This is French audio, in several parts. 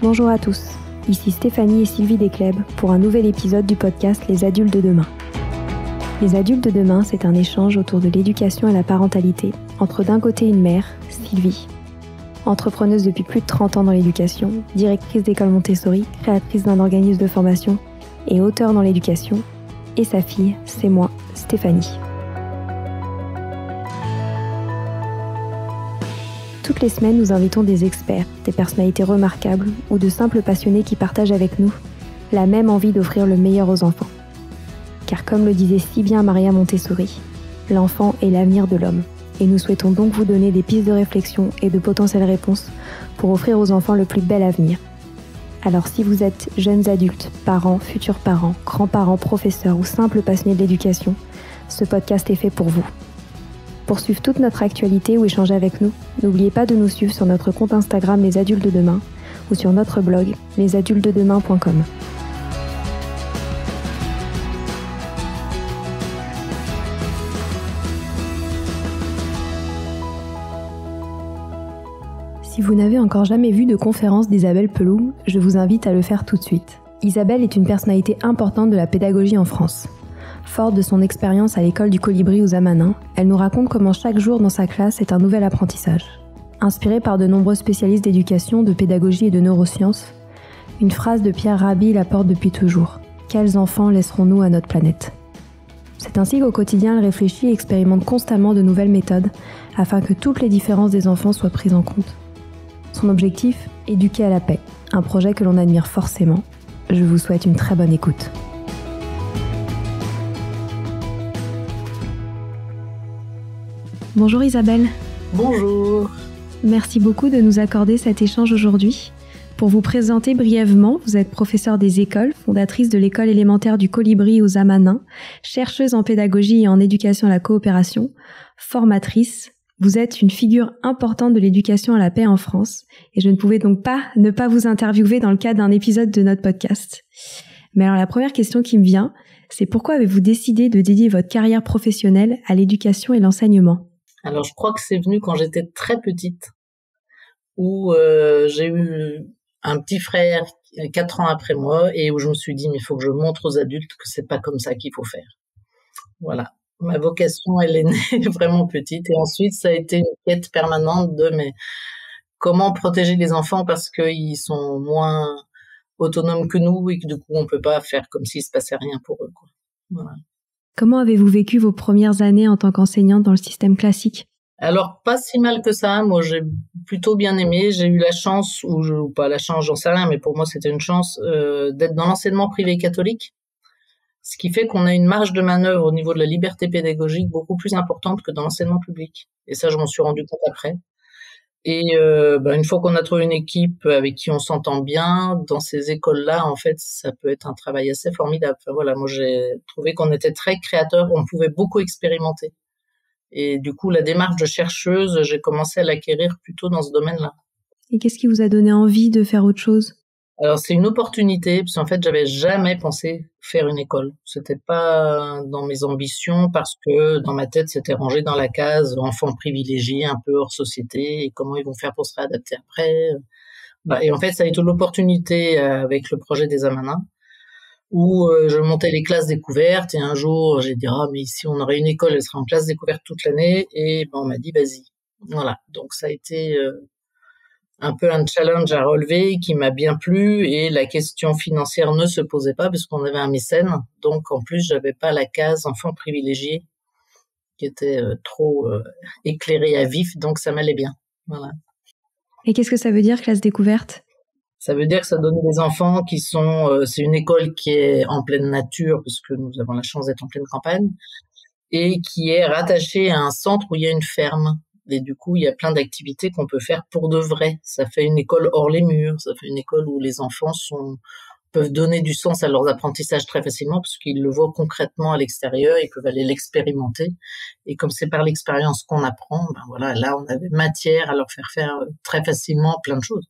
Bonjour à tous, ici Stéphanie et Sylvie Desclèbes pour un nouvel épisode du podcast Les Adultes de demain. Les Adultes de demain, c'est un échange autour de l'éducation et la parentalité entre d'un côté une mère, Sylvie, entrepreneuse depuis plus de 30 ans dans l'éducation, directrice d'école Montessori, créatrice d'un organisme de formation et auteure dans l'éducation, et sa fille, c'est moi, Stéphanie. Toutes les semaines, nous invitons des experts, des personnalités remarquables ou de simples passionnés qui partagent avec nous la même envie d'offrir le meilleur aux enfants. Car comme le disait si bien Maria Montessori, l'enfant est l'avenir de l'homme. Et nous souhaitons donc vous donner des pistes de réflexion et de potentielles réponses pour offrir aux enfants le plus bel avenir. Alors si vous êtes jeunes adultes, parents, futurs parents, grands-parents, professeurs ou simples passionnés de l'éducation, ce podcast est fait pour vous. Pour suivre toute notre actualité ou échanger avec nous, n'oubliez pas de nous suivre sur notre compte Instagram Les Adultes de Demain ou sur notre blog lesadultesdedemain.com. Si vous n'avez encore jamais vu de conférence d'Isabelle Peloux, je vous invite à le faire tout de suite. Isabelle est une personnalité importante de la pédagogie en France. Forte de son expérience à l'école du Colibri aux Amanins, elle nous raconte comment chaque jour dans sa classe est un nouvel apprentissage. Inspirée par de nombreux spécialistes d'éducation, de pédagogie et de neurosciences, une phrase de Pierre Rabhi la porte depuis toujours. Quels enfants laisserons-nous à notre planète ? C'est ainsi qu'au quotidien, elle réfléchit et expérimente constamment de nouvelles méthodes afin que toutes les différences des enfants soient prises en compte. Son objectif ? Éduquer à la paix, un projet que l'on admire forcément. Je vous souhaite une très bonne écoute. Bonjour Isabelle. Bonjour. Merci beaucoup de nous accorder cet échange aujourd'hui. Pour vous présenter brièvement, vous êtes professeure des écoles, fondatrice de l'école élémentaire du Colibri aux Amanins, chercheuse en pédagogie et en éducation à la coopération, formatrice. Vous êtes une figure importante de l'éducation à la paix en France et je ne pouvais donc pas ne pas vous interviewer dans le cadre d'un épisode de notre podcast. Mais alors la première question qui me vient, c'est pourquoi avez-vous décidé de dédier votre carrière professionnelle à l'éducation et l'enseignement ? Alors, je crois que c'est venu quand j'étais très petite, où j'ai eu un petit frère 4 ans après moi et où je me suis dit, mais il faut que je montre aux adultes que c'est pas comme ça qu'il faut faire. Voilà. Ma vocation, elle est née vraiment petite. Et ensuite, ça a été une quête permanente mais comment protéger les enfants parce qu'ils sont moins autonomes que nous et que du coup, on peut pas faire comme s'il se passait rien pour eux, quoi. Voilà. Comment avez-vous vécu vos premières années en tant qu'enseignante dans le système classique ? Alors, pas si mal que ça. Moi, j'ai plutôt bien aimé. J'ai eu la chance, ou pas la chance, j'en sais rien, mais pour moi, c'était une chance d'être dans l'enseignement privé catholique. Ce qui fait qu'on a une marge de manœuvre au niveau de la liberté pédagogique beaucoup plus importante que dans l'enseignement public. Et ça, je m'en suis rendu compte après. Et une fois qu'on a trouvé une équipe avec qui on s'entend bien, dans ces écoles-là, en fait, ça peut être un travail assez formidable. Enfin, voilà, moi, j'ai trouvé qu'on était très créateurs, on pouvait beaucoup expérimenter. Et du coup, la démarche de chercheuse, j'ai commencé à l'acquérir plutôt dans ce domaine-là. Et qu'est-ce qui vous a donné envie de faire autre chose ? Alors, c'est une opportunité, parce qu'en fait, j'avais jamais pensé faire une école. C'était pas dans mes ambitions, parce que dans ma tête, c'était rangé dans la case enfants privilégiés, un peu hors société, et comment ils vont faire pour se réadapter après. Et en fait, ça a été l'opportunité avec le projet des Amanins, où je montais les classes découvertes, et un jour, j'ai dit, mais ici, on aurait une école, elle serait en classe découverte toute l'année, et on m'a dit, vas-y. Voilà. Donc, ça a été un peu un challenge à relever qui m'a bien plu et la question financière ne se posait pas parce qu'on avait un mécène. Donc, en plus, j'avais pas la case enfant privilégié qui était trop éclairée à vif, donc ça m'allait bien. Voilà. Et qu'est-ce que ça veut dire, classe découverte ? Ça veut dire que ça donne des enfants qui sont... c'est une école qui est en pleine nature parce que nous avons la chance d'être en pleine campagne et qui est rattachée à un centre où il y a une ferme. Et du coup, il y a plein d'activités qu'on peut faire pour de vrai. Ça fait une école hors les murs. Ça fait une école où les enfants peuvent donner du sens à leurs apprentissages très facilement parce qu'ils le voient concrètement à l'extérieur, ils peuvent aller l'expérimenter. Et comme c'est par l'expérience qu'on apprend, là, on avait matière à leur faire très facilement plein de choses.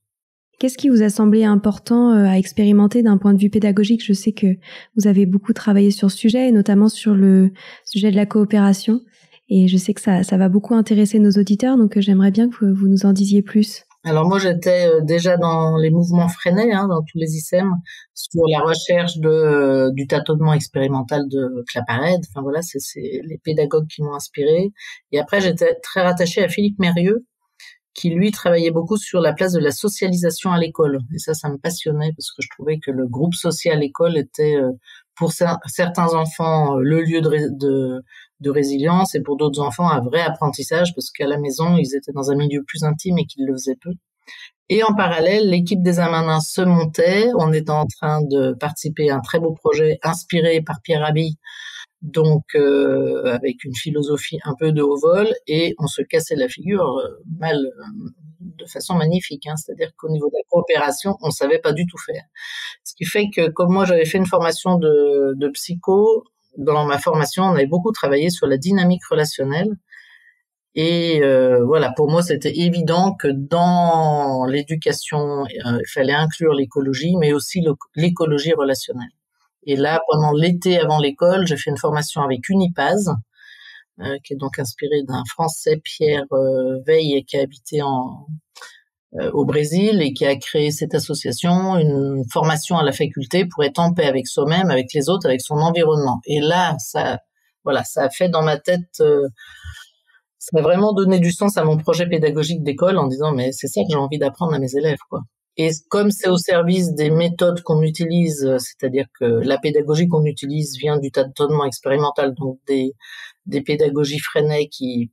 Qu'est-ce qui vous a semblé important à expérimenter d'un point de vue pédagogique ? Je sais que vous avez beaucoup travaillé sur ce sujet, et notamment sur le sujet de la coopération. Et je sais que ça va beaucoup intéresser nos auditeurs, donc j'aimerais bien que vous nous en disiez plus. Alors moi, j'étais déjà dans les mouvements Freinet, hein, dans tous les ICEM, sur la recherche du tâtonnement expérimental de Claparède. Enfin voilà, c'est les pédagogues qui m'ont inspirée. Et après, j'étais très rattachée à Philippe Mérieux, qui lui travaillait beaucoup sur la place de la socialisation à l'école. Et ça me passionnait parce que je trouvais que le groupe social école était pour certains enfants le lieu de résilience et pour d'autres enfants un vrai apprentissage parce qu'à la maison ils étaient dans un milieu plus intime et qu'ils le faisaient peu. Et en parallèle, l'équipe des Amanins se montait. On était en train de participer à un très beau projet inspiré par Pierre Rabhi, donc avec une philosophie un peu de haut vol, et on se cassait la figure de façon magnifique, hein. C'est-à-dire qu'au niveau de la coopération, on savait pas du tout faire. Ce qui fait que comme moi j'avais fait une formation de psycho, dans ma formation on avait beaucoup travaillé sur la dynamique relationnelle. Et voilà, pour moi, c'était évident que dans l'éducation, il fallait inclure l'écologie, mais aussi l'écologie relationnelle. Et là, pendant l'été avant l'école, j'ai fait une formation avec Unipaz, qui est donc inspirée d'un Français, Pierre Veille, qui a habité au Brésil et qui a créé cette association, une formation à la faculté pour être en paix avec soi-même, avec les autres, avec son environnement. Et là, ça a fait dans ma tête... ça a vraiment donné du sens à mon projet pédagogique d'école en disant mais c'est ça que j'ai envie d'apprendre à mes élèves, quoi. Et comme c'est au service des méthodes qu'on utilise, c'est-à-dire que la pédagogie qu'on utilise vient du tâtonnement expérimental, donc des pédagogies Freinet qui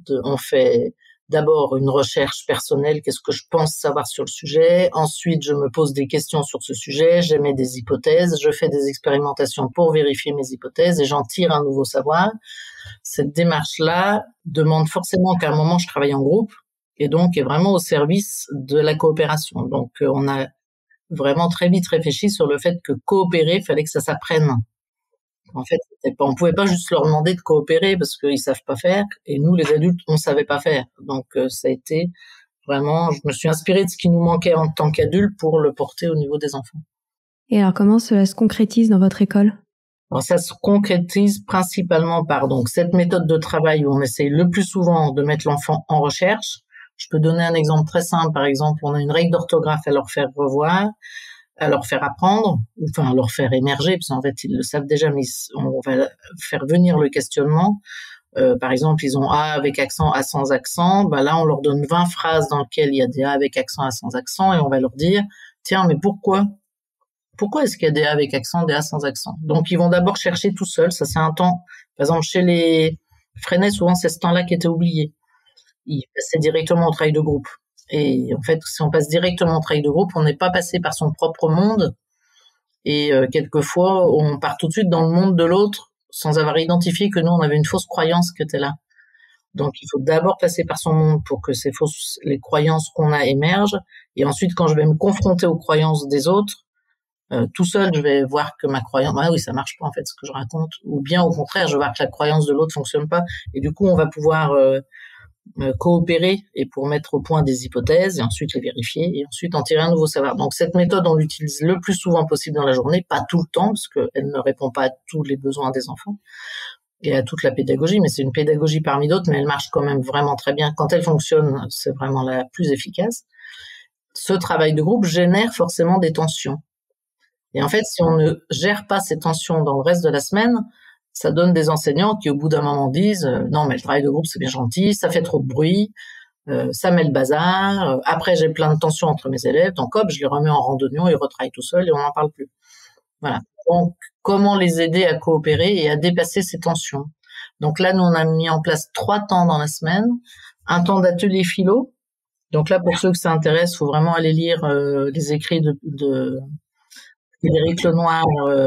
on fait d'abord une recherche personnelle, qu'est-ce que je pense savoir sur le sujet, ensuite je me pose des questions sur ce sujet, j'émets des hypothèses, je fais des expérimentations pour vérifier mes hypothèses et j'en tire un nouveau savoir. Cette démarche-là demande forcément qu'à un moment je travaille en groupe et donc est vraiment au service de la coopération. Donc on a vraiment très vite réfléchi sur le fait que coopérer, il fallait que ça s'apprenne. En fait, on pouvait pas juste leur demander de coopérer parce qu'ils savent pas faire et nous les adultes on savait pas faire. Donc ça a été vraiment, je me suis inspirée de ce qui nous manquait en tant qu'adultes pour le porter au niveau des enfants. Et alors comment cela se concrétise dans votre école ? Alors ça se concrétise principalement par donc cette méthode de travail où on essaye le plus souvent de mettre l'enfant en recherche. Je peux donner un exemple très simple. Par exemple, on a une règle d'orthographe à leur faire revoir, à leur faire apprendre, enfin à leur faire émerger, parce qu'en fait ils le savent déjà, mais on va faire venir le questionnement. Par exemple, ils ont A avec accent, A sans accent. Bah là, on leur donne 20 phrases dans lesquelles il y a des A avec accent, A sans accent, et on va leur dire tiens, mais pourquoi est-ce qu'il y a des A avec accent, des A sans accent? Donc, ils vont d'abord chercher tout seuls. Ça, c'est un temps. Par exemple, chez les Freinet, souvent, c'est ce temps-là qui était oublié. Ils passaient directement au travail de groupe. Et en fait, si on passe directement au travail de groupe, on n'est pas passé par son propre monde. Et quelquefois, on part tout de suite dans le monde de l'autre sans avoir identifié que nous, on avait une fausse croyance qui était là. Donc, il faut d'abord passer par son monde pour que les croyances qu'on a émergent. Et ensuite, quand je vais me confronter aux croyances des autres, tout seul, je vais voir que ma croyance, oui, ça marche pas en fait ce que je raconte, ou bien au contraire, je vais voir que la croyance de l'autre fonctionne pas, et du coup, on va pouvoir coopérer et pour mettre au point des hypothèses et ensuite les vérifier et ensuite en tirer un nouveau savoir. Donc cette méthode, on l'utilise le plus souvent possible dans la journée, pas tout le temps parce qu'elle ne répond pas à tous les besoins des enfants et à toute la pédagogie, mais c'est une pédagogie parmi d'autres, mais elle marche quand même vraiment très bien. Quand elle fonctionne, c'est vraiment la plus efficace. Ce travail de groupe génère forcément des tensions. Et en fait, si on ne gère pas ces tensions dans le reste de la semaine, ça donne des enseignants qui, au bout d'un moment, disent non, mais le travail de groupe, c'est bien gentil, ça fait trop de bruit, ça met le bazar. Après, j'ai plein de tensions entre mes élèves, donc hop, je les remets en randonnion, ils retravaillent tout seuls et on n'en parle plus. Voilà. Donc, comment les aider à coopérer et à dépasser ces tensions? Donc là, nous, on a mis en place 3 temps dans la semaine. Un temps d'atelier philo. Donc là, pour ceux que ça intéresse, il faut vraiment aller lire les écrits de Frédéric Lenoir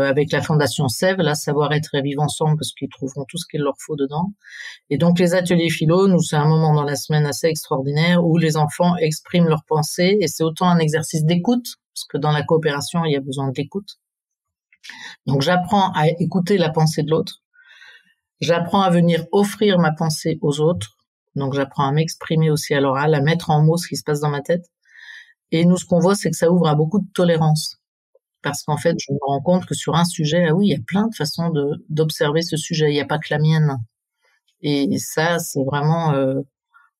avec la Fondation Sèvres, là, Savoir-être et vivre ensemble, parce qu'ils trouveront tout ce qu'il leur faut dedans. Et donc, les ateliers philo, nous, c'est un moment dans la semaine assez extraordinaire où les enfants expriment leurs pensées et c'est autant un exercice d'écoute, parce que dans la coopération, il y a besoin d'écoute. Donc, j'apprends à écouter la pensée de l'autre. J'apprends à venir offrir ma pensée aux autres. Donc, j'apprends à m'exprimer aussi à l'oral, à mettre en mots ce qui se passe dans ma tête. Et nous, ce qu'on voit, c'est que ça ouvre à beaucoup de tolérance. Parce qu'en fait, je me rends compte que sur un sujet, il y a plein de façons d'observer ce sujet. Il n'y a pas que la mienne. Et ça, c'est vraiment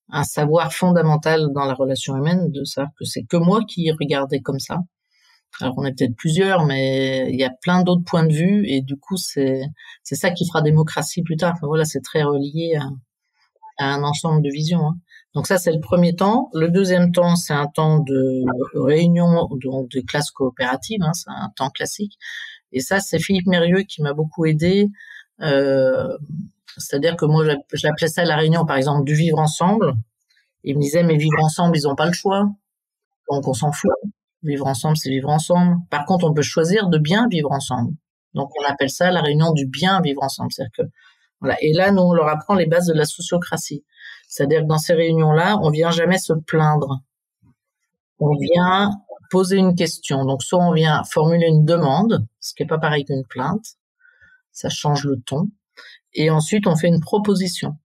un savoir fondamental dans la relation humaine, de savoir que c'est que moi qui regardais comme ça. Alors on est peut-être plusieurs, mais il y a plein d'autres points de vue, et du coup c'est ça qui fera démocratie plus tard. Enfin voilà, c'est très relié à un ensemble de visions, hein. Donc ça, c'est le premier temps. Le deuxième temps, c'est un temps de réunion, donc de classe coopérative, hein, c'est un temps classique. Et ça, c'est Philippe Mérieux qui m'a beaucoup aidé. C'est-à-dire que moi, j'appelais ça la réunion, par exemple, du vivre ensemble. Il me disait, mais vivre ensemble, ils n'ont pas le choix. Donc on s'en fout. Vivre ensemble, c'est vivre ensemble. Par contre, on peut choisir de bien vivre ensemble. Donc on appelle ça la réunion du bien vivre ensemble. C'est-à-dire que voilà. Et là, nous, on leur apprend les bases de la sociocratie. C'est-à-dire que dans ces réunions-là, on vient jamais se plaindre. On vient poser une question. Donc, soit on vient formuler une demande, ce qui est pas pareil qu'une plainte. Ça change le ton. Et ensuite, on fait une proposition.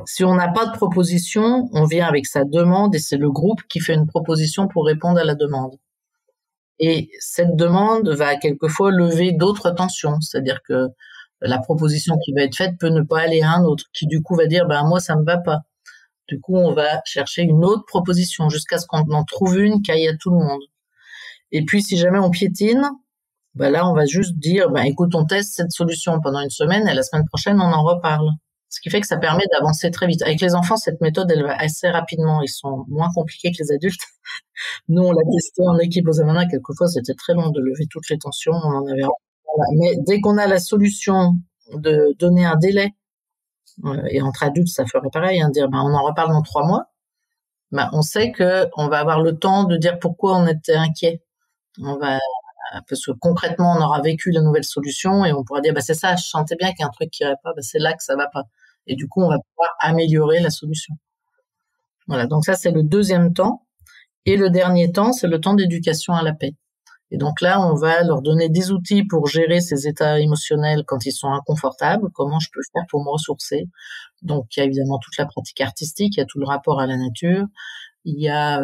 Si on n'a pas de proposition, on vient avec sa demande et c'est le groupe qui fait une proposition pour répondre à la demande. Et cette demande va quelquefois lever d'autres tensions. C'est-à-dire que la proposition qui va être faite peut ne pas aller à un autre, qui du coup va dire, moi, ça me va pas. Du coup, on va chercher une autre proposition jusqu'à ce qu'on en trouve une qui aille à tout le monde. Et puis, si jamais on piétine, là, on va juste dire, écoute, on teste cette solution pendant une semaine et la semaine prochaine, on en reparle. Ce qui fait que ça permet d'avancer très vite. Avec les enfants, cette méthode, elle va assez rapidement. Ils sont moins compliqués que les adultes. Nous, on l'a testé en équipe aux Amana. Quelquefois, c'était très long de lever toutes les tensions. On en avait. Voilà. Mais dès qu'on a la solution de donner un délai, et entre adultes, ça ferait pareil, dire on en reparle dans 3 mois, on sait que on va avoir le temps de dire pourquoi on était inquiet. Parce que concrètement, on aura vécu la nouvelle solution et on pourra dire c'est ça, je sentais bien qu'il y a un truc qui irait pas, c'est là que ça va pas. Et du coup, on va pouvoir améliorer la solution. Voilà, donc ça, c'est le deuxième temps. Et le dernier temps, c'est le temps d'éducation à la paix. Et donc là, on va leur donner des outils pour gérer ces états émotionnels quand ils sont inconfortables. Comment je peux faire pour me ressourcer? Donc, il y a évidemment toute la pratique artistique, il y a tout le rapport à la nature, il y a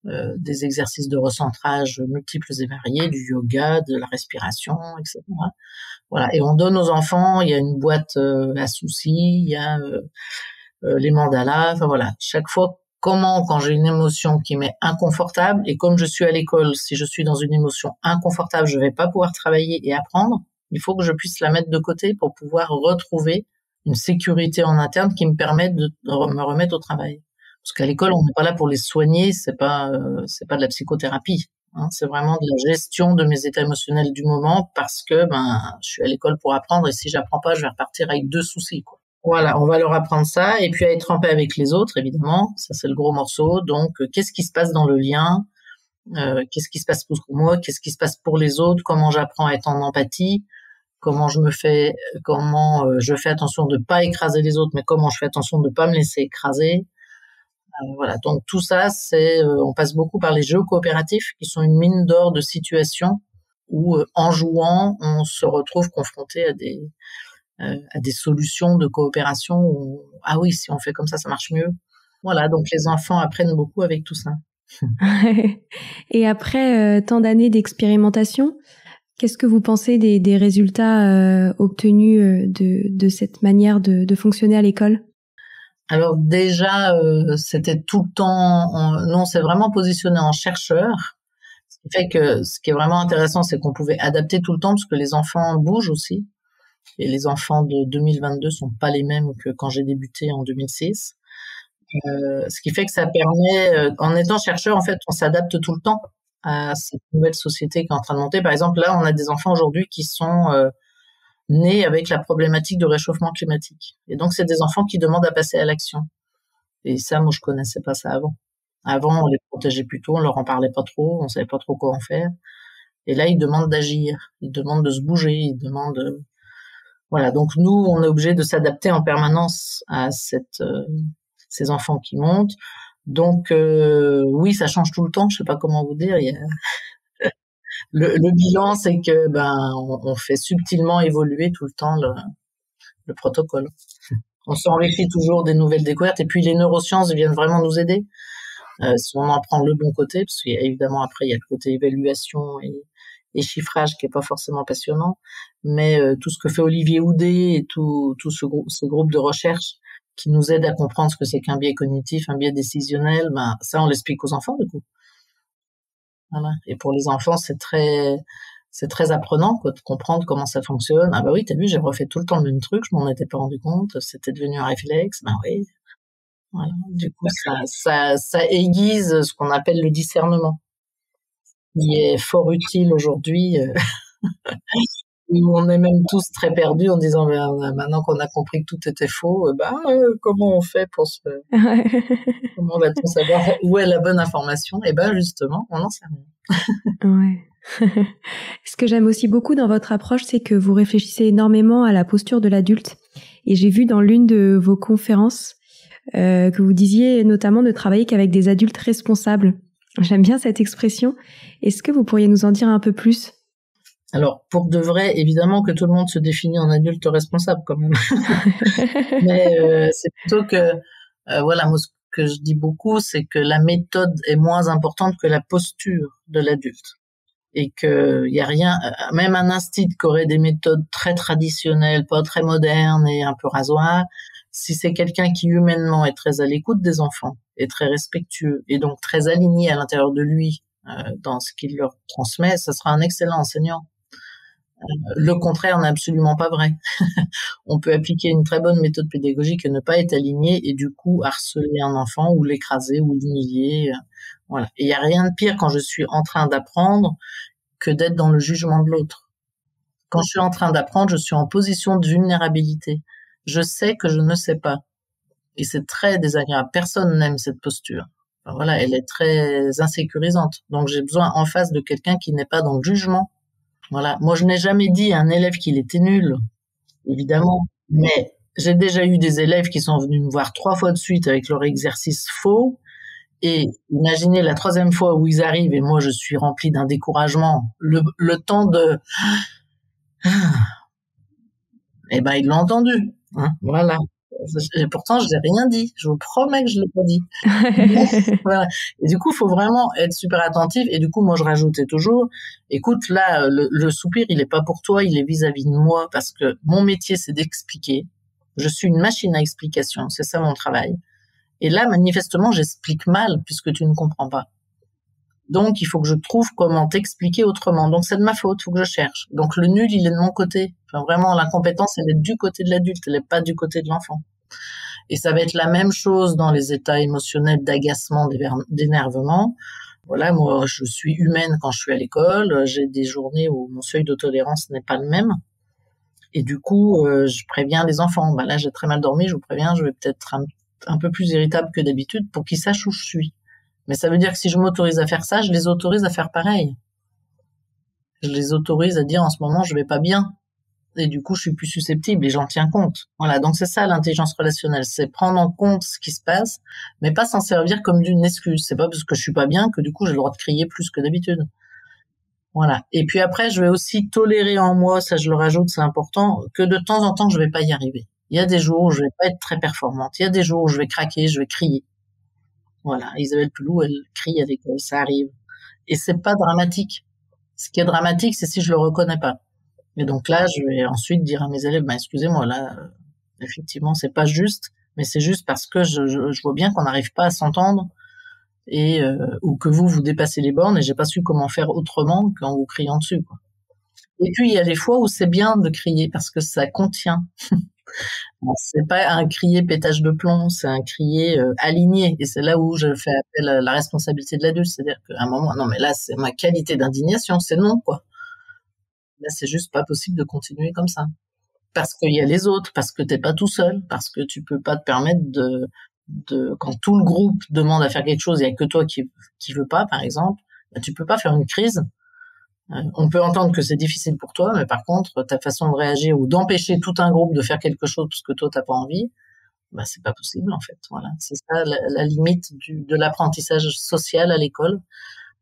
des exercices de recentrage multiples et variés, du yoga, de la respiration, etc. Voilà. Et on donne aux enfants, il y a une boîte à soucis, il y a les mandalas, enfin voilà. Chaque fois, quand j'ai une émotion qui m'est inconfortable, et comme je suis à l'école, si je suis dans une émotion inconfortable, je vais pas pouvoir travailler et apprendre, il faut que je puisse la mettre de côté pour pouvoir retrouver une sécurité en interne qui me permet de me remettre au travail. Parce qu'à l'école, on n'est pas là pour les soigner, c'est pas de la psychothérapie, hein, c'est vraiment de la gestion de mes états émotionnels du moment parce que je suis à l'école pour apprendre et si j'apprends pas, je vais repartir avec 2 soucis, quoi. Voilà, on va leur apprendre ça et puis à être en paix avec les autres, évidemment, ça c'est le gros morceau. Donc, qu'est-ce qui se passe dans le lien? Qu'est-ce qui se passe pour moi? Qu'est-ce qui se passe pour les autres? Comment j'apprends à être en empathie? Comment je fais attention de pas écraser les autres, mais comment je fais attention de pas me laisser écraser? Voilà, donc tout ça, on passe beaucoup par les jeux coopératifs qui sont une mine d'or de situations où, en jouant, on se retrouve confronté à des solutions de coopération où, oui, si on fait comme ça marche mieux. Voilà, donc les enfants apprennent beaucoup avec tout ça. Et après tant d'années d'expérimentation, qu'est-ce que vous pensez des résultats obtenus de cette manière de fonctionner à l'école? Alors déjà, c'était tout le temps, nous on s'est vraiment positionné en chercheur, ce qui fait que ce qui est vraiment intéressant, c'est qu'on pouvait adapter tout le temps parce que les enfants bougent aussi. Et les enfants de 2022 sont pas les mêmes que quand j'ai débuté en 2006. Ce qui fait que ça permet, en étant chercheur, en fait, on s'adapte tout le temps à cette nouvelle société qui est en train de monter. Par exemple, là, on a des enfants aujourd'hui qui sont nés avec la problématique de réchauffement climatique. Et donc, c'est des enfants qui demandent à passer à l'action. Et ça, moi, je connaissais pas ça avant. Avant, on les protégeait plutôt, on leur en parlait pas trop, on savait pas trop quoi en faire. Et là, ils demandent d'agir, ils demandent de se bouger, ils demandent. Voilà, donc nous, on est obligé de s'adapter en permanence à ces enfants qui montent. Donc oui, ça change tout le temps. Je sais pas comment vous dire. Le bilan, c'est que on fait subtilement évoluer tout le temps le protocole. On s'enrichit toujours des nouvelles découvertes. Et puis les neurosciences viennent vraiment nous aider. Si on en prend le bon côté, parce qu'évidemment après il y a le côté évaluation et chiffrage qui est pas forcément passionnant, mais tout ce que fait Olivier Houdet et tout ce groupe de recherche qui nous aident à comprendre ce que c'est qu'un biais cognitif, un biais décisionnel, ben, ça, on l'explique aux enfants, du coup. Voilà. Et pour les enfants, c'est très apprenant, quoi, de comprendre comment ça fonctionne. Ah bah oui, t'as vu, j'ai refait tout le temps le même truc, je m'en étais pas rendu compte, c'était devenu un réflexe. Ben oui. Voilà. Du coup, ça aiguise ce qu'on appelle le discernement, qui est fort utile aujourd'hui, où on est même tous très perdus en disant, ben, maintenant qu'on a compris que tout était faux, comment on fait comment va-t-on savoir où est la bonne information? Et ben, justement, on n'en sait rien. Ouais. Ce que j'aime aussi beaucoup dans votre approche, c'est que vous réfléchissez énormément à la posture de l'adulte. Et j'ai vu dans l'une de vos conférences que vous disiez notamment de travailler qu'avec des adultes responsables. J'aime bien cette expression. Est-ce que vous pourriez nous en dire un peu plus? Alors, pour de vrai, évidemment que tout le monde se définit en adulte responsable quand même. Mais c'est plutôt que, voilà, moi, ce que je dis beaucoup, c'est que la méthode est moins importante que la posture de l'adulte. Et que y a rien, même un instinct qui aurait des méthodes très traditionnelles, pas très modernes et un peu rasoir, si c'est quelqu'un qui humainement est très à l'écoute des enfants, est très respectueux et donc très aligné à l'intérieur de lui dans ce qu'il leur transmet, ça sera un excellent enseignant. Le contraire n'est absolument pas vrai. On peut appliquer une très bonne méthode pédagogique et ne pas être aligné et du coup harceler un enfant ou l'écraser ou l'humilier. Voilà. Et il n'y a rien de pire quand je suis en train d'apprendre que d'être dans le jugement de l'autre. Quand je suis en train d'apprendre, je suis en position de vulnérabilité. Je sais que je ne sais pas. Et c'est très désagréable. Personne n'aime cette posture. Enfin, voilà, elle est très insécurisante. Donc j'ai besoin en face de quelqu'un qui n'est pas dans le jugement. Voilà. Moi, je n'ai jamais dit à un élève qu'il était nul, évidemment. Mais j'ai déjà eu des élèves qui sont venus me voir 3 fois de suite avec leur exercice faux. Et imaginez la 3e fois où ils arrivent et moi je suis remplie d'un découragement. Le temps de... Eh ben, ils l'ont entendu. Hein, voilà. Et pourtant, je n'ai rien dit. Je vous promets que je ne l'ai pas dit. Voilà. Et du coup, il faut vraiment être super attentif. Et du coup, moi, je rajoutais toujours, écoute, là, le soupir, il n'est pas pour toi, il est vis-à-vis de moi parce que mon métier, c'est d'expliquer. Je suis une machine à explication. C'est ça mon travail. Et là, manifestement, j'explique mal puisque tu ne comprends pas. Donc, il faut que je trouve comment t'expliquer autrement. Donc, c'est de ma faute, il faut que je cherche. Donc, le nul, il est de mon côté. Enfin, vraiment, l'incompétence, elle est du côté de l'adulte, elle n'est pas du côté de l'enfant. Et ça va être la même chose dans les états émotionnels d'agacement, d'énervement. Voilà, moi, je suis humaine quand je suis à l'école. J'ai des journées où mon seuil de tolérance n'est pas le même. Et du coup, je préviens les enfants. Là, j'ai très mal dormi, je vous préviens, je vais peut-être un peu plus irritable que d'habitude pour qu'ils sachent où je suis. Mais ça veut dire que si je m'autorise à faire ça, je les autorise à faire pareil. Je les autorise à dire en ce moment, je vais pas bien. Et du coup, je suis plus susceptible et j'en tiens compte. Voilà, donc c'est ça l'intelligence relationnelle, c'est prendre en compte ce qui se passe, mais pas s'en servir comme d'une excuse. C'est pas parce que je suis pas bien que du coup j'ai le droit de crier plus que d'habitude. Voilà. Et puis après, je vais aussi tolérer en moi, ça je le rajoute, c'est important, que de temps en temps, je vais pas y arriver. Il y a des jours où je vais pas être très performante. Il y a des jours où je vais craquer, je vais crier. Voilà. Isabelle Pelou, elle crie avec elle, ça arrive. Et c'est pas dramatique. Ce qui est dramatique, c'est si je le reconnais pas. Et donc là, je vais ensuite dire à mes élèves, excusez-moi, là, effectivement, c'est pas juste, mais c'est juste parce que je vois bien qu'on n'arrive pas à s'entendre et ou que vous dépassez les bornes et j'ai pas su comment faire autrement qu'en vous criant dessus, quoi. Et puis il y a des fois où c'est bien de crier parce que ça contient. C'est pas un crier pétage de plomb, c'est un crier aligné. Et c'est là où je fais appel à la responsabilité de l'adulte, c'est-à-dire qu'à un moment, non mais là c'est ma qualité d'indignation, c'est non, quoi. Là, c'est juste pas possible de continuer comme ça. Parce qu'il y a les autres, parce que t'es pas tout seul, parce que tu peux pas te permettre quand tout le groupe demande à faire quelque chose, il y a que toi qui veut pas, par exemple, tu peux pas faire une crise. On peut entendre que c'est difficile pour toi, mais par contre, ta façon de réagir ou d'empêcher tout un groupe de faire quelque chose parce que toi t'as pas envie, c'est pas possible, en fait. Voilà. C'est ça, la limite de l'apprentissage social à l'école.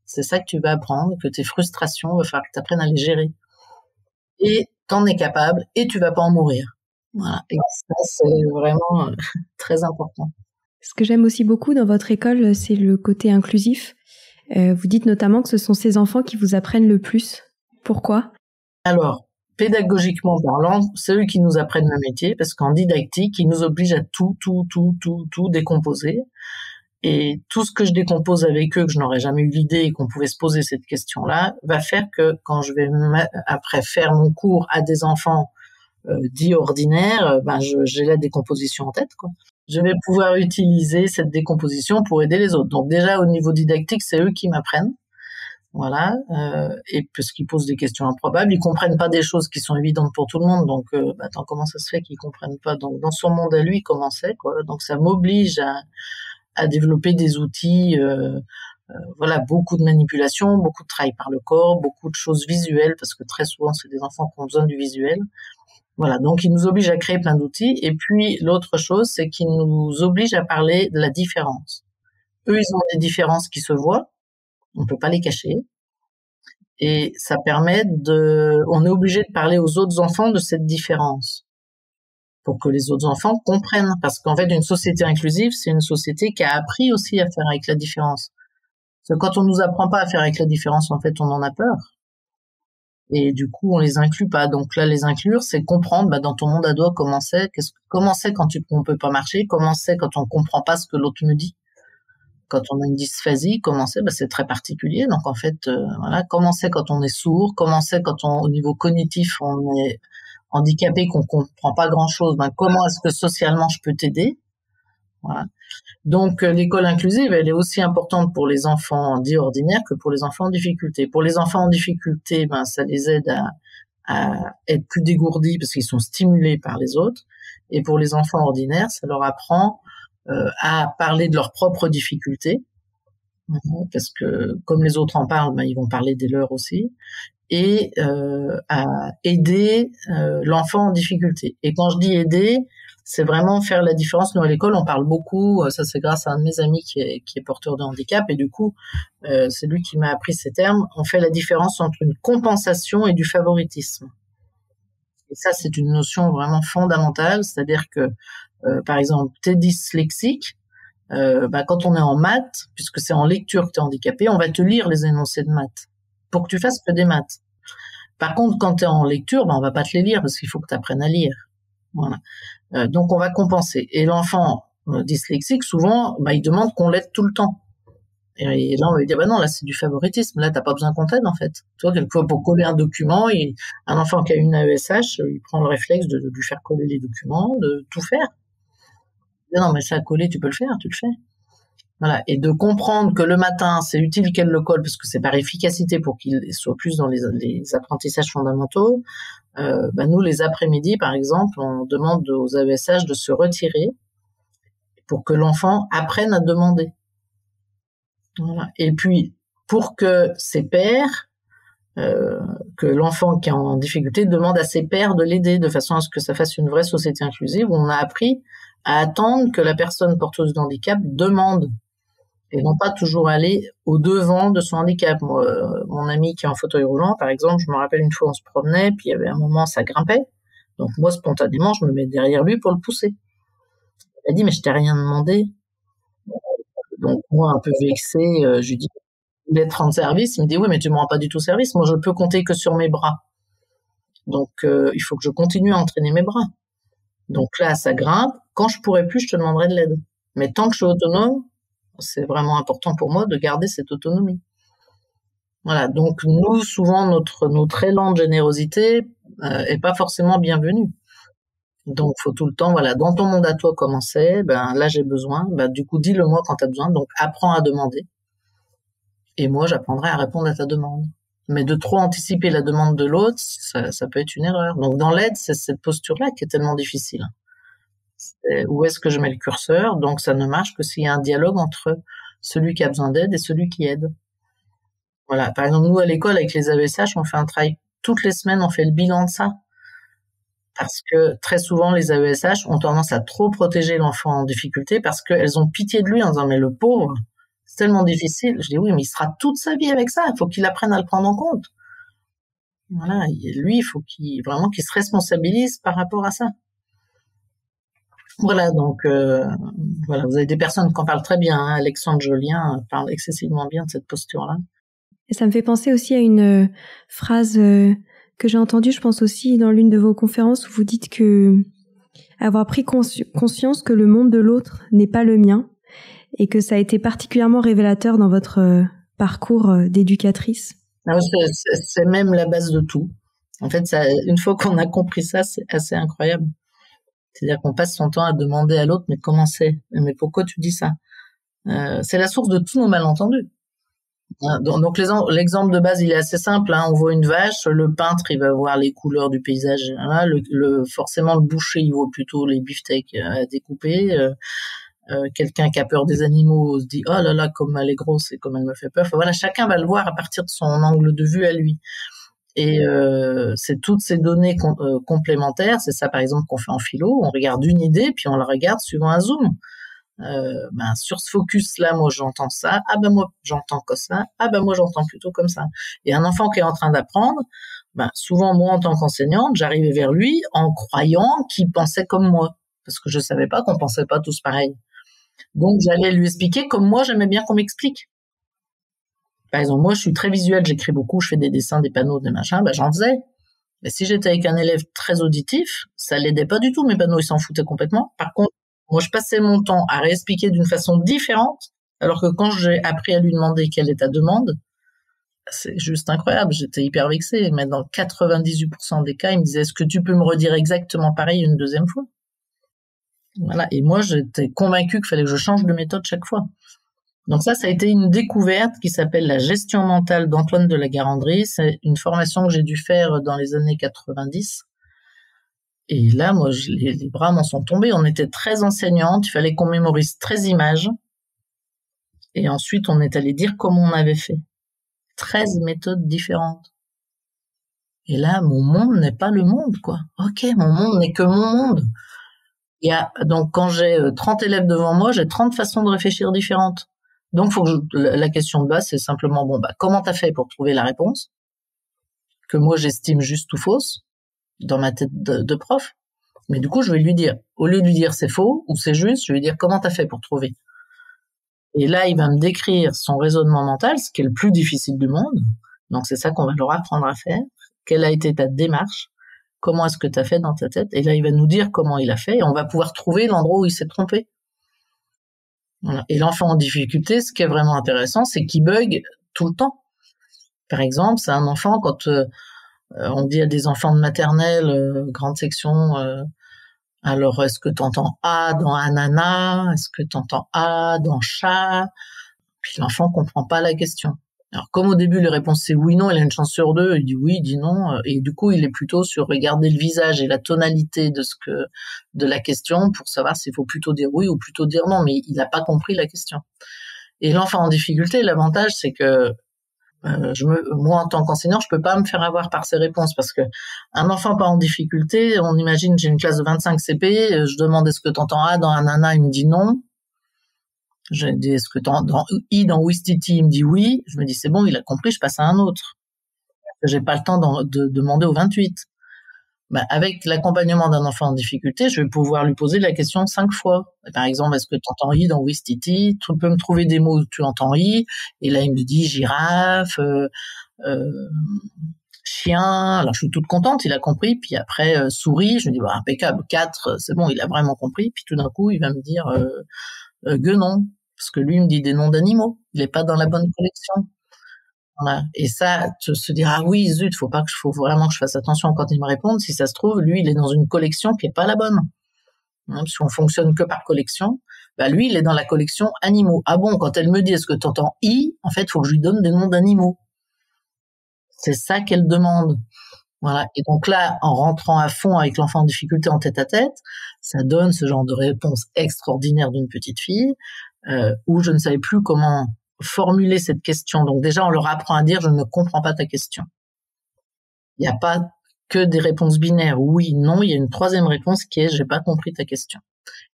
C'est ça que tu vas apprendre, que tes frustrations, il va falloir que tu apprennes à les gérer. Et t'en es capable et tu vas pas en mourir. Voilà. Et ça, c'est vraiment très important. Ce que j'aime aussi beaucoup dans votre école, c'est le côté inclusif. Vous dites notamment que ce sont ces enfants qui vous apprennent le plus. Pourquoi ? Alors, pédagogiquement parlant, c'est eux qui nous apprennent le métier, parce qu'en didactique, ils nous obligent à tout décomposer. Et tout ce que je décompose avec eux, que je n'aurais jamais eu l'idée et qu'on pouvait se poser cette question-là, va faire que quand je vais après faire mon cours à des enfants dits ordinaires, j'ai la décomposition en tête, quoi. Je vais pouvoir utiliser cette décomposition pour aider les autres. Donc déjà, au niveau didactique, c'est eux qui m'apprennent. Voilà, et parce qu'ils posent des questions improbables, ils comprennent pas des choses qui sont évidentes pour tout le monde, donc attends, comment ça se fait qu'ils comprennent pas? Donc dans son monde à lui, comment c'est, quoi? Donc ça m'oblige à développer des outils, voilà, beaucoup de manipulation, beaucoup de travail par le corps, beaucoup de choses visuelles, parce que très souvent c'est des enfants qui ont besoin du visuel. Voilà, donc ils nous obligent à créer plein d'outils. Et puis l'autre chose, c'est qu'ils nous obligent à parler de la différence. Eux, ils ont des différences qui se voient, on peut pas les cacher. Et ça permet on est obligé de parler aux autres enfants de cette différence, pour que les autres enfants comprennent. Parce qu'en fait, une société inclusive, c'est une société qui a appris aussi à faire avec la différence. Parce que quand on nous apprend pas à faire avec la différence, en fait, on en a peur. Et du coup, on les inclut pas. Donc là, les inclure, c'est comprendre, dans ton monde ado, comment c'est quand on peut pas marcher, comment c'est quand on comprend pas ce que l'autre me dit. Quand on a une dysphasie, comment c'est, c'est très particulier. Donc en fait, voilà, comment c'est quand on est sourd, comment c'est quand au niveau cognitif, on est handicapé, qu'on comprend pas grand-chose, comment est-ce que socialement je peux t'aider? Voilà. Donc l'école inclusive, elle est aussi importante pour les enfants dits ordinaires que pour les enfants en difficulté. Pour les enfants en difficulté, ça les aide à être plus dégourdis parce qu'ils sont stimulés par les autres. Et pour les enfants ordinaires, ça leur apprend à parler de leurs propres difficultés, parce que comme les autres en parlent, ils vont parler des leurs aussi, et à aider l'enfant en difficulté. Et quand je dis aider, c'est vraiment faire la différence. Nous, à l'école, on parle beaucoup, ça c'est grâce à un de mes amis qui est porteur de handicap, et du coup, c'est lui qui m'a appris ces termes. On fait la différence entre une compensation et du favoritisme. Et ça, c'est une notion vraiment fondamentale, c'est-à-dire que, par exemple, t'es dyslexique, quand on est en maths, puisque c'est en lecture que t'es handicapé, on va te lire les énoncés de maths pour que tu fasses que des maths. Par contre, quand t'es en lecture, on va pas te les lire parce qu'il faut que t'apprennes à lire. Voilà. Donc, on va compenser. Et l'enfant dyslexique, souvent, il demande qu'on l'aide tout le temps. Et là, on va lui dire, non, là, c'est du favoritisme. Là, t'as pas besoin qu'on t'aide, en fait. Tu vois, quelquefois, pour coller un document, un enfant qui a une AESH, il prend le réflexe de lui faire coller les documents, de tout faire. Non, mais ça à coller, tu peux le faire, tu le fais. Voilà. Et de comprendre que le matin, c'est utile qu'elle le colle parce que c'est par efficacité pour qu'il soit plus dans les apprentissages fondamentaux. Nous, les après-midi, par exemple, on demande aux AESH de se retirer pour que l'enfant apprenne à demander. Voilà. Et puis, pour que ses pairs, que l'enfant qui est en difficulté demande à ses pairs de l'aider de façon à ce que ça fasse une vraie société inclusive où on a appris à attendre que la personne porteuse de handicap demande et non pas toujours aller au devant de son handicap. Moi, mon ami qui est en fauteuil roulant, par exemple, je me rappelle une fois on se promenait, puis il y avait un moment ça grimpait. Donc moi, spontanément, je me mets derrière lui pour le pousser. Il a dit, mais je t'ai rien demandé. Donc moi, un peu vexé, je lui dis, vous voulez être rendre service? Il me dit, oui, mais tu me rends pas du tout service. Moi, je peux compter que sur mes bras. Donc il faut que je continue à entraîner mes bras. Donc là, ça grimpe. Quand je pourrai plus, je te demanderai de l'aide. Mais tant que je suis autonome, c'est vraiment important pour moi de garder cette autonomie. Voilà. Donc nous, souvent, notre élan de générosité est pas forcément bienvenu. Donc faut tout le temps, voilà, dans ton monde à toi, comment c'est, là j'ai besoin, du coup dis-le-moi quand tu as besoin. Donc apprends à demander. Et moi, j'apprendrai à répondre à ta demande. Mais de trop anticiper la demande de l'autre, ça peut être une erreur. Donc dans l'aide, c'est cette posture-là qui est tellement difficile. Où est-ce que je mets le curseur? Donc ça ne marche que s'il y a un dialogue entre celui qui a besoin d'aide et celui qui aide. Voilà. Par exemple, nous à l'école avec les AESH, on fait un travail toutes les semaines, on fait le bilan de ça. Parce que très souvent, les AESH ont tendance à trop protéger l'enfant en difficulté parce qu'elles ont pitié de lui en disant, mais le pauvre, c'est tellement difficile. Je dis, oui, mais il sera toute sa vie avec ça. Il faut qu'il apprenne à le prendre en compte. Voilà. Et lui, il faut qu'il se responsabilise par rapport à ça. Voilà, donc voilà, vous avez des personnes qui en parlent très bien. Alexandre Jolien parle excessivement bien de cette posture-là. Et ça me fait penser aussi à une phrase que j'ai entendu, je pense aussi dans l'une de vos conférences où vous dites que avoir pris conscience que le monde de l'autre n'est pas le mien et que ça a été particulièrement révélateur dans votre parcours d'éducatrice. C'est même la base de tout. En fait, une fois qu'on a compris ça, c'est assez incroyable. C'est-à-dire qu'on passe son temps à demander à l'autre, mais comment c'est ? Mais pourquoi tu dis ça ? C'est la source de tous nos malentendus. Donc l'exemple de base, il est assez simple. On voit une vache, le peintre, il va voir les couleurs du paysage. Forcément, le boucher, il voit plutôt les beefsteaks à découper. Quelqu'un qui a peur des animaux se dit « Oh là là, comme elle est grosse et comme elle me fait peur ». Enfin, voilà, chacun va le voir à partir de son angle de vue à lui. Et c'est toutes ces données complémentaires. C'est ça, par exemple, qu'on fait en philo. On regarde une idée, puis on la regarde suivant un zoom. Sur ce focus-là, moi, j'entends ça. Ah ben, moi, j'entends comme ça. Ah ben, moi, j'entends plutôt comme ça. Et un enfant qui est en train d'apprendre, souvent, moi, en tant qu'enseignante, j'arrivais vers lui en croyant qu'il pensait comme moi. Parce que je savais pas qu'on pensait pas tous pareil. Donc, j'allais lui expliquer comme moi, j'aimais bien qu'on m'explique. Par exemple, moi, je suis très visuelle, j'écris beaucoup, je fais des dessins, des panneaux, des machins, j'en faisais. Mais si j'étais avec un élève très auditif, ça l'aidait pas du tout, mes panneaux, ils s'en foutaient complètement. Par contre, moi, je passais mon temps à réexpliquer d'une façon différente, alors que quand j'ai appris à lui demander quelle est ta demande, c'est juste incroyable, j'étais hyper vexée. Mais dans 98% des cas, il me disait, est-ce que tu peux me redire exactement pareil une deuxième fois ? Voilà. Et moi, j'étais convaincue qu'il fallait que je change de méthode chaque fois. Donc ça a été une découverte qui s'appelle la gestion mentale d'Antoine de la Garandrie. C'est une formation que j'ai dû faire dans les années 90. Et là, moi, les bras m'en sont tombés. On était 13 enseignantes, il fallait qu'on mémorise 13 images. Et ensuite, on est allé dire comment on avait fait. 13 méthodes différentes. Et là, mon monde n'est pas le monde, quoi. Ok, mon monde n'est que mon monde. Donc, quand j'ai 30 élèves devant moi, j'ai 30 façons de réfléchir différentes. Donc, la question de base, c'est simplement, comment t'as fait pour trouver la réponse que moi, j'estime juste ou fausse dans ma tête de prof. Mais du coup, je vais lui dire, au lieu de lui dire c'est faux ou c'est juste, je vais lui dire comment t'as fait pour trouver. Et là, il va me décrire son raisonnement mental, ce qui est le plus difficile du monde. Donc, c'est ça qu'on va leur apprendre à faire. Quelle a été ta démarche ? Comment est-ce que t'as fait dans ta tête ? Et là, il va nous dire comment il a fait et on va pouvoir trouver l'endroit où il s'est trompé. Voilà. Et l'enfant en difficulté, ce qui est vraiment intéressant, c'est qu'il bug tout le temps. Par exemple, c'est un enfant, quand on dit à des enfants de maternelle, grande section, alors est-ce que tu entends A dans ananas ? Est-ce que tu entends A dans chat ? Puis l'enfant comprend pas la question. Alors comme au début les réponses c'est oui, non, il a une chance sur deux, il dit oui, il dit non, et du coup il est plutôt sur regarder le visage et la tonalité de la question pour savoir s'il faut plutôt dire oui ou plutôt dire non, mais il n'a pas compris la question. Et l'enfant en difficulté, l'avantage c'est que moi en tant qu'enseignant, je peux pas me faire avoir par ces réponses parce que un enfant pas en difficulté, on imagine j'ai une classe de 25 CP, je demande est-ce que t'entends A dans ananas, il me dit non. Je dis, est-ce que dans I, dans Ouistiti, il me dit oui. Je me dis, c'est bon, il a compris, je passe à un autre. J'ai pas le temps de demander au 28. Avec l'accompagnement d'un enfant en difficulté, je vais pouvoir lui poser la question 5 fois. Par exemple, est-ce que tu entends I dans Ouistiti ? Tu peux me trouver des mots où tu entends I. Et là, il me dit girafe, chien. Alors, je suis toute contente, il a compris. Puis après, souris. Je me dis, impeccable, 4, c'est bon, il a vraiment compris. Puis tout d'un coup, il va me dire guenon. Parce que lui, il me dit des noms d'animaux. Il n'est pas dans la bonne collection. Voilà. Et ça, se dire, ah oui, zut, faut vraiment que je fasse attention quand il me répond. Si ça se trouve, lui, il est dans une collection qui est pas la bonne. Parce qu'on fonctionne que par collection. Lui, il est dans la collection animaux. Ah bon, quand elle me dit, est-ce que tu entends I? En fait, il faut que je lui donne des noms d'animaux. C'est ça qu'elle demande. Voilà. Et donc là, en rentrant à fond avec l'enfant en difficulté en tête à tête, ça donne ce genre de réponse extraordinaire d'une petite fille, où je ne savais plus comment formuler cette question. Donc déjà, on leur apprend à dire « je ne comprends pas ta question ». Il n'y a pas que des réponses binaires, oui, non, il y a une troisième réponse qui est « j'ai pas compris ta question ».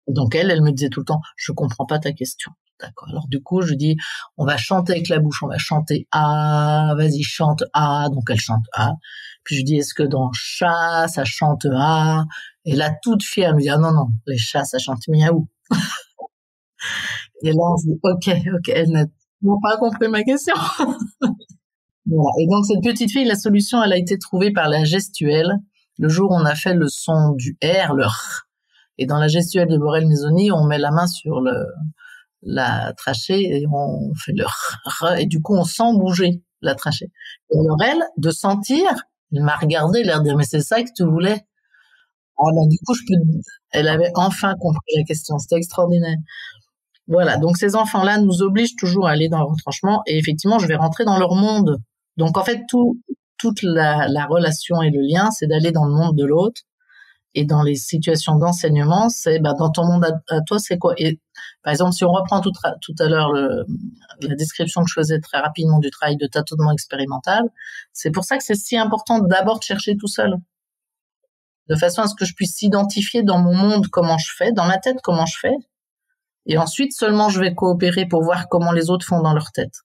Et donc elle me disait tout le temps « je comprends pas ta question ». D'accord. Alors du coup, je dis « on va chanter avec la bouche, on va chanter A, vas-y, chante A ». Donc elle chante A. Puis je dis « est-ce que dans chat, ça chante A ?» Et là, toute fière, elle me dit « ah non, les chats, ça chante miaou ». Et là, on se dit « ok, elle n'a pas compris ma question ». Voilà. Et donc, cette petite fille, la solution, elle a été trouvée par la gestuelle. Le jour où on a fait le son du R, le R. Et dans la gestuelle de Borel-Mézoni, on met la main sur la trachée et on fait le R. Et du coup, on sent bouger la trachée. Et alors, elle, de sentir, elle m'a regardé, l'air de dire, mais c'est ça que tu voulais? Du coup, elle avait enfin compris la question. C'était extraordinaire. Voilà. Donc, ces enfants-là nous obligent toujours à aller dans le retranchement. Et effectivement, je vais rentrer dans leur monde. Donc, en fait, toute la relation et le lien, c'est d'aller dans le monde de l'autre. Et dans les situations d'enseignement, c'est dans ton monde à toi, c'est quoi? Et par exemple, si on reprend tout à l'heure la description que je faisais très rapidement du travail de tâtonnement expérimental, c'est pour ça que c'est si important d'abord de chercher tout seul, de façon à ce que je puisse s'identifier dans mon monde comment je fais, dans ma tête comment je fais, et ensuite seulement je vais coopérer pour voir comment les autres font dans leur tête.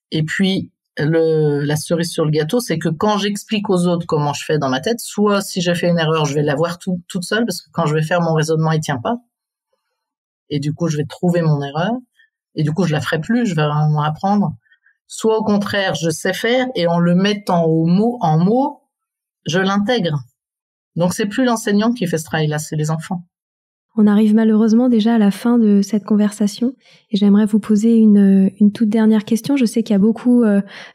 Et puis la cerise sur le gâteau, c'est que quand j'explique aux autres comment je fais dans ma tête, soit si j'ai fait une erreur, je vais la voir toute seule, parce que quand je vais faire mon raisonnement, il tient pas. Et du coup, je vais trouver mon erreur. Et du coup, je la ferai plus, je vais vraiment apprendre. Soit au contraire, je sais faire, et en le mettant en mots, je l'intègre. Donc, c'est plus l'enseignant qui fait ce travail-là, c'est les enfants. On arrive malheureusement déjà à la fin de cette conversation et j'aimerais vous poser une toute dernière question. Je sais qu'il y a beaucoup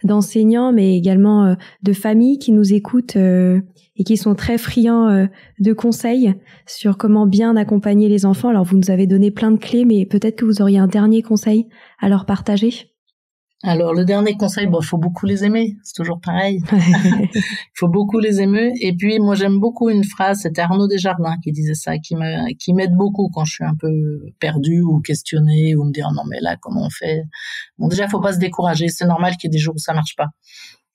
d'enseignants, mais également de familles qui nous écoutent et qui sont très friands de conseils sur comment bien accompagner les enfants. Alors, vous nous avez donné plein de clés, mais peut-être que vous auriez un dernier conseil à leur partager. Alors, le dernier conseil, il faut beaucoup les aimer. C'est toujours pareil. Il faut beaucoup les aimer. Et puis, moi, j'aime beaucoup une phrase. C'était Arnaud Desjardins qui disait ça, qui m'aide beaucoup quand je suis un peu perdue ou questionnée ou me dire, non, mais là, comment on fait? Bon, déjà, faut pas se décourager. C'est normal qu'il y ait des jours où ça marche pas.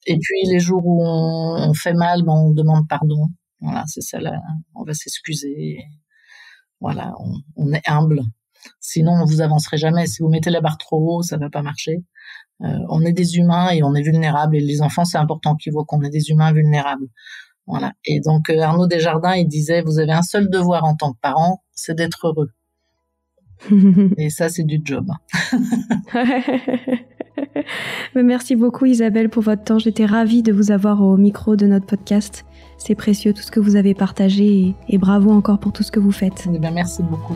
Et puis, les jours où on fait mal, on demande pardon. Voilà, c'est ça, là. On va s'excuser. Voilà, on est humble. Sinon, vous avancerez jamais. Si vous mettez la barre trop haut, ça va pas marcher. On est des humains et on est vulnérables, et les enfants, c'est important qu'ils voient qu'on est des humains vulnérables. Voilà. Et donc, Arnaud Desjardins, il disait, vous avez un seul devoir en tant que parent, c'est d'être heureux. Et ça, c'est du job. Merci beaucoup, Isabelle, pour votre temps. J'étais ravie de vous avoir au micro de notre podcast. C'est précieux tout ce que vous avez partagé et bravo encore pour tout ce que vous faites. Eh bien, merci beaucoup.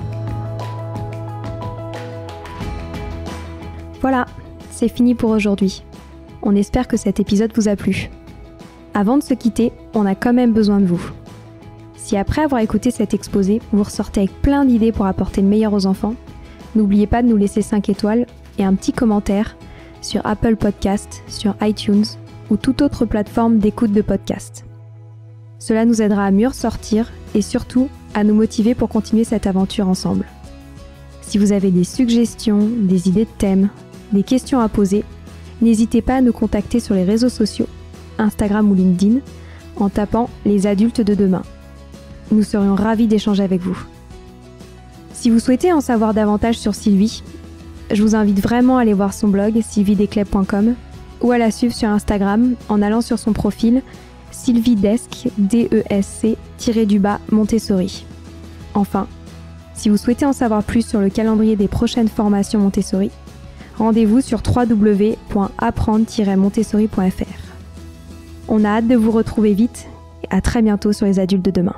Voilà. C'est fini pour aujourd'hui. On espère que cet épisode vous a plu. Avant de se quitter, on a quand même besoin de vous. Si après avoir écouté cet exposé, vous ressortez avec plein d'idées pour apporter le meilleur aux enfants, n'oubliez pas de nous laisser 5 étoiles et un petit commentaire sur Apple Podcasts, sur iTunes ou toute autre plateforme d'écoute de podcast. Cela nous aidera à mieux ressortir et surtout à nous motiver pour continuer cette aventure ensemble. Si vous avez des suggestions, des idées de thèmes, des questions à poser, n'hésitez pas à nous contacter sur les réseaux sociaux, Instagram ou LinkedIn, en tapant « Les adultes de demain ». Nous serions ravis d'échanger avec vous. Si vous souhaitez en savoir davantage sur Sylvie, je vous invite vraiment à aller voir son blog sylviedesclés.com ou à la suivre sur Instagram en allant sur son profil sylviedesc, DESC-Montessori. Enfin, si vous souhaitez en savoir plus sur le calendrier des prochaines formations Montessori, rendez-vous sur www.apprendre-montessori.fr. On a hâte de vous retrouver vite et à très bientôt sur les adultes de demain.